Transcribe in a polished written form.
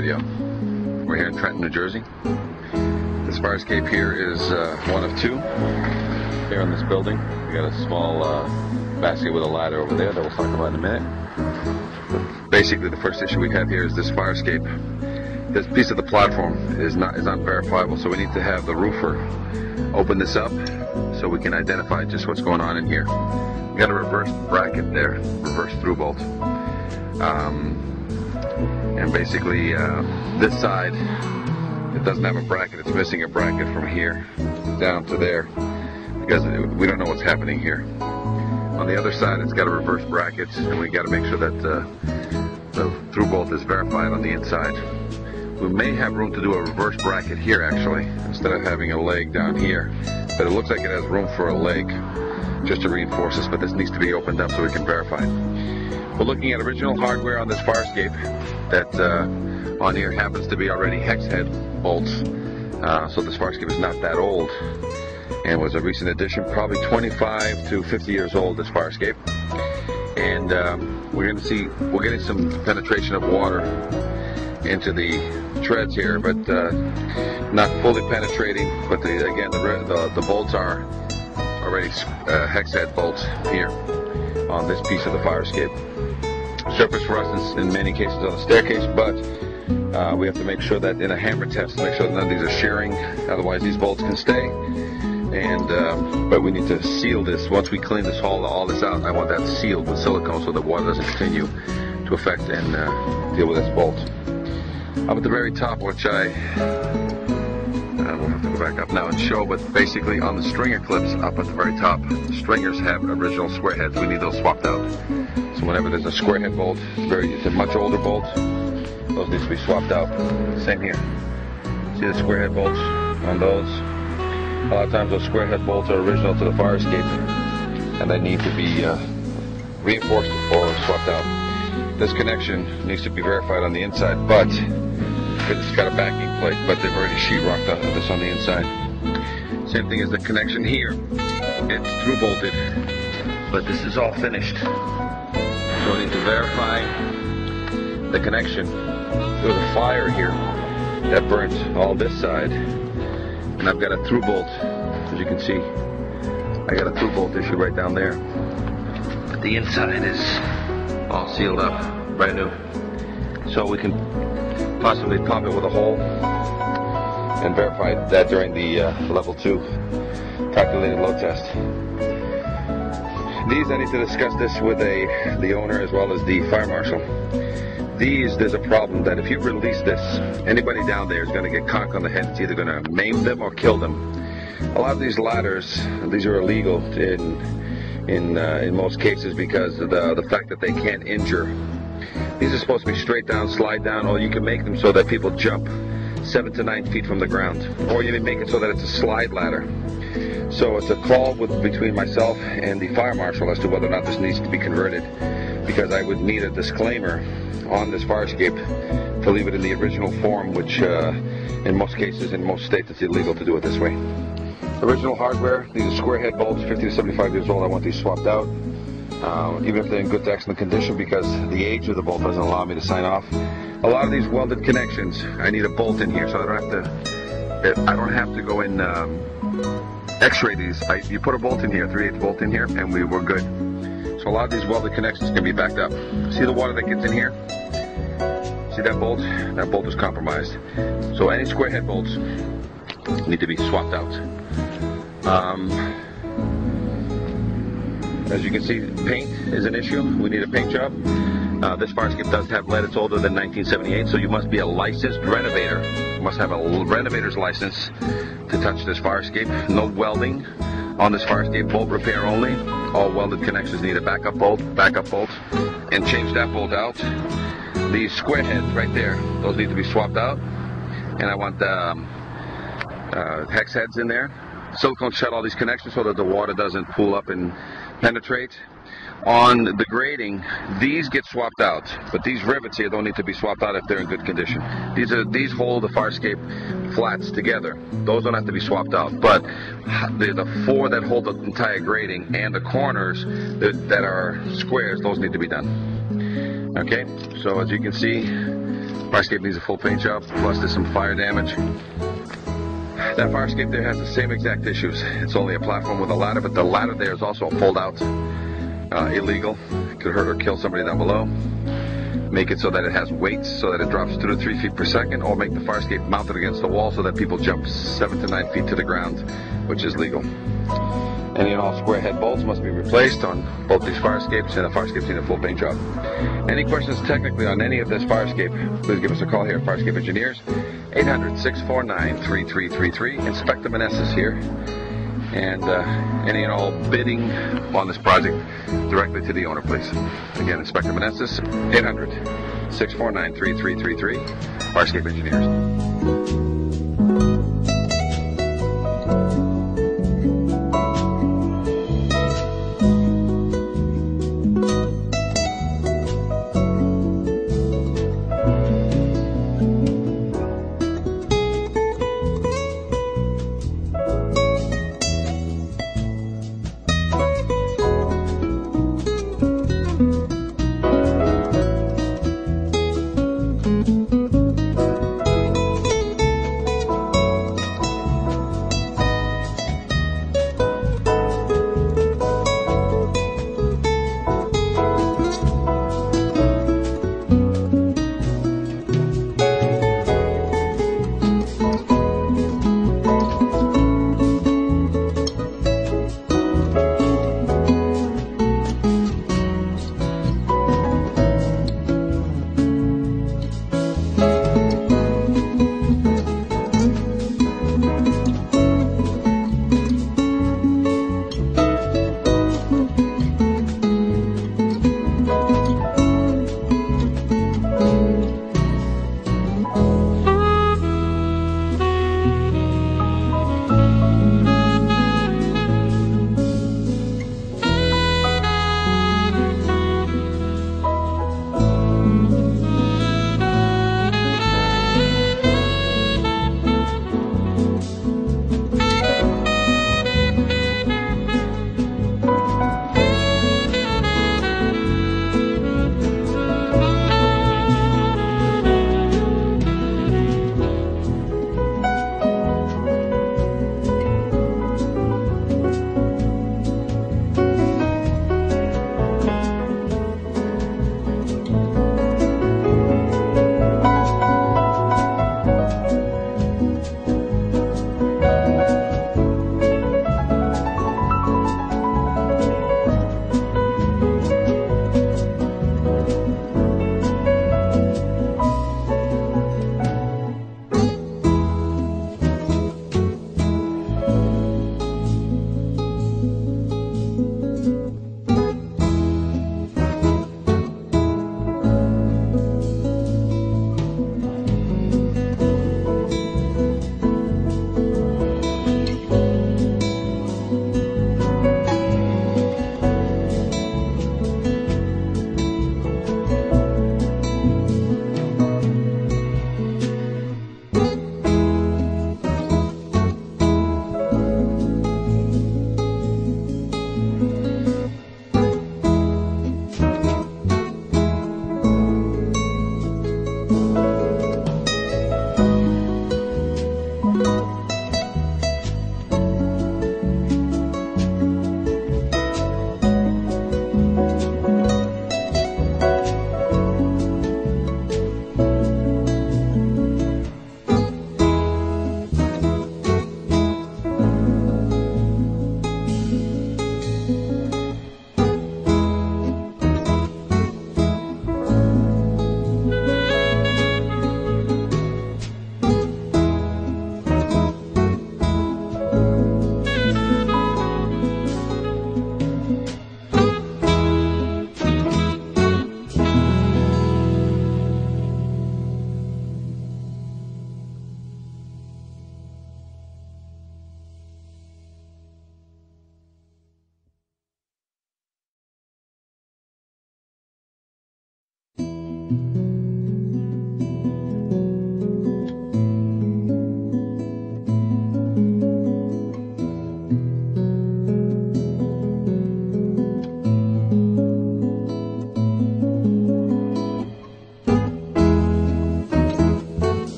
video. We're here in Trenton, New Jersey. This fire escape here is one of two here in this building. We got a small basket with a ladder over there that we'll talk about in a minute. Basically, the first issue we have here is this fire escape. This piece of the platform is not verifiable, so we need to have the roofer open this up so we can identify just what's going on in here. We got a reverse bracket there, reverse through bolt. And basically this side, it doesn't have a bracket. It's missing a bracket from here down to there because we don't know what's happening here. On the other side, it's got a reverse bracket, and we got to make sure that the through bolt is verified on the inside. We may have room to do a reverse bracket here actually, instead of having a leg down here. But it looks like it has room for a leg just to reinforce this, but this needs to be opened up so we can verify. We're looking at original hardware on this fire escape that on here happens to be already hex head bolts. So this fire escape is not that old and was a recent addition, probably 25 to 50 years old, this fire escape. And we're getting some penetration of water into the treads here, but not fully penetrating. But again, the bolts are already hex head bolts here on this piece of the fire escape. Surface rust is in many cases on the staircase, but we have to make sure that in a hammer test, make sure that none of these are shearing, otherwise these bolts can stay. And but we need to seal this. Once we clean this all this out, I want that sealed with silicone so the water doesn't continue to affect and deal with this bolt. Up at the very top, which we'll have to go back up now and show, but basically on the stringer clips up at the very top, the stringers have original square heads. We need those swapped out. So whenever there's a square head bolt, it's a much older bolt, those need to be swapped out. Same here. See the square head bolts on those? A lot of times those square head bolts are original to the fire escape and they need to be reinforced or swapped out. This connection needs to be verified on the inside, but it's got a backing plate, but they've already sheetrocked this on the inside. Same thing as the connection here. It's through bolted, but this is all finished. So we need to verify the connection. There was a fire here that burnt all this side, and I've got a through bolt, as you can see. I got a through bolt issue right down there. But the inside is all sealed up, brand new. So we can possibly pump it with a hole and verify that during the level 2 calculated load test. I need to discuss this with the owner as well as the fire marshal. There's a problem that if you release this, anybody down there is going to get conked on the head. It's either going to maim them or kill them. A lot of these ladders, these are illegal in most cases because of the fact that they can't injure. These are supposed to be straight down, slide down, or you can make them so that people jump 7 to 9 feet from the ground. Or you can make it so that it's a slide ladder. So it's a call between myself and the fire marshal as to whether or not this needs to be converted, because I would need a disclaimer on this fire escape to leave it in the original form, which in most cases, in most states, it's illegal to do it this way. Original hardware, these are square head bolts, 50 to 75 years old. I want these swapped out, even if they're in good to excellent condition, because the age of the bolt doesn't allow me to sign off. A lot of these welded connections, I need a bolt in here, so I don't have to go in X-ray these. You put a bolt in here, 3/8 bolt in here, and we're good. So a lot of these welded connections can be backed up. See the water that gets in here? See that bolt? That bolt is compromised. So any square head bolts need to be swapped out. As you can see, paint is an issue. We need a paint job. This fire escape does have lead. It's older than 1978, so you must be a licensed renovator. You must have a renovator's license to touch this fire escape. No welding on this fire escape. Bolt repair only. All welded connections need a backup bolt, and change that bolt out. These square heads right there, those need to be swapped out. And I want hex heads in there. Silicone shut all these connections so that the water doesn't pool up and penetrate. On the grating, these get swapped out, but these rivets here don't need to be swapped out if they're in good condition. These hold the fire escape flats together. Those don't have to be swapped out, but the 4 that hold the entire grating and the corners that are squares, those need to be done. Okay, so as you can see, Fire escape needs a full paint job, plus there's some fire damage. That fire escape there has the same exact issues. It's only a platform with a ladder, but the ladder there is also a fold-out. Illegal. It could hurt or kill somebody down below. Make it so that it has weights, so that it drops 2 to 3 feet per second, or make the fire escape mounted against the wall so that people jump 7 to 9 feet to the ground, which is legal. Any and all square head bolts must be replaced on both these fire escapes, and the fire escapes need a full paint job. Any questions technically on any of this fire escape, please give us a call here at Fire Escape Engineers, 800-649-3333. Inspector Manessa's here. And any and all bidding on this project directly to the owner, please. Again, Inspector Manessa's, 800-649-3333, Fire Escape Engineers.